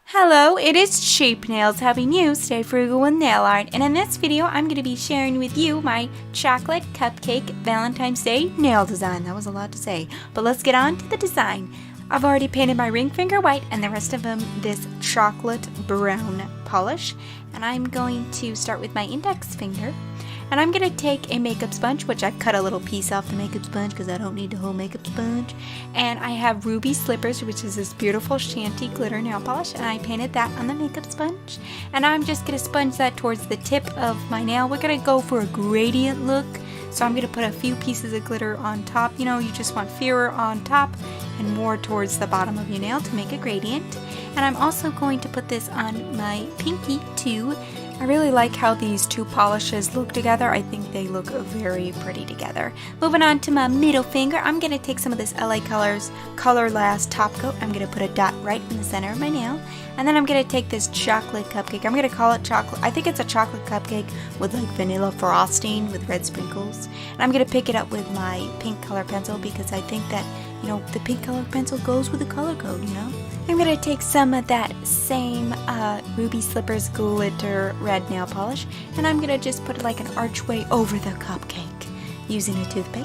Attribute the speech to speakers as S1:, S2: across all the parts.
S1: Hello, it is Cheap Nails helping you stay frugal with nail art, and in this video I'm going to be sharing with you my chocolate cupcake Valentine's Day nail design. That was a lot to say, but let's get on to the design. I've already painted my ring finger white and the rest of them this chocolate brown polish, and I'm going to start with my index finger. And I'm going to take a makeup sponge, which I've cut a little piece off the makeup sponge because I don't need the whole makeup sponge. And I have Ruby Slippers, which is this beautiful Shanty glitter nail polish, and I painted that on the makeup sponge. And I'm just going to sponge that towards the tip of my nail. We're going to go for a gradient look. So I'm going to put a few pieces of glitter on top. You know, you just want fewer on top and more towards the bottom of your nail to make a gradient. And I'm also going to put this on my pinky too. I really like how these two polishes look together. I think they look very pretty together. Moving on to my middle finger, I'm going to take some of this LA Colors Color Last Top Coat. I'm going to put a dot right in the center of my nail. And then I'm going to take this chocolate cupcake. I'm going to call it chocolate. I think it's a chocolate cupcake with like vanilla frosting with red sprinkles. And I'm going to pick it up with my pink color pencil because I think that, you know, the pink color pencil goes with the color code, you know. I'm going to take some of that same Ruby Slippers glitter red nail polish, and I'm going to just put like an archway over the cupcake using a toothpick.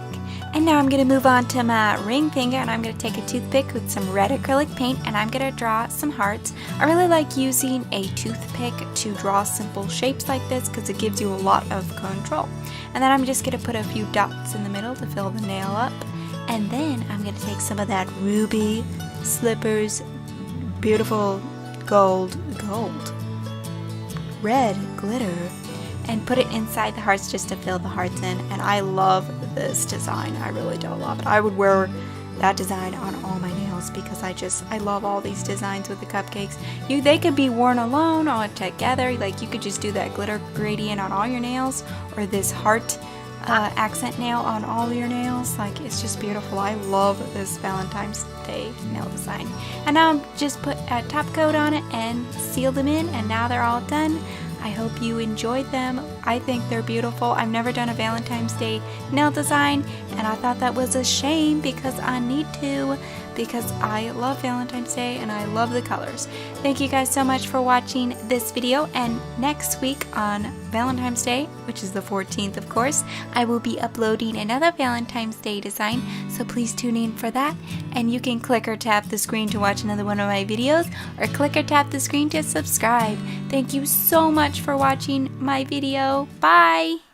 S1: And now I'm going to move on to my ring finger, and I'm going to take a toothpick with some red acrylic paint, and I'm going to draw some hearts. I really like using a toothpick to draw simple shapes like this because it gives you a lot of control. And then I'm just going to put a few dots in the middle to fill the nail up. And then I'm going to take some of that Ruby Slippers beautiful red glitter and put it inside the hearts just to fill the hearts in. And I love this design. I really do love it. I would wear that design on all my nails because I love all these designs with the cupcakes. They could be worn alone or together. Like you could just do that glitter gradient on all your nails or this heart accent nail on all your nails. Like, it's just beautiful. I love this Valentine's Day nail design. And now I'm just put a top coat on it and seal them in, and now they're all done. I hope you enjoyed them. I think they're beautiful. I've never done a Valentine's Day nail design, and I thought that was a shame because I need to, because I love Valentine's Day and I love the colors. Thank you guys so much for watching this video, and next week on Valentine's Day, which is the 14th of course, I will be uploading another Valentine's Day design, so please tune in for that. And you can click or tap the screen to watch another one of my videos, or click or tap the screen to subscribe. Thank you so much for watching my video. Bye!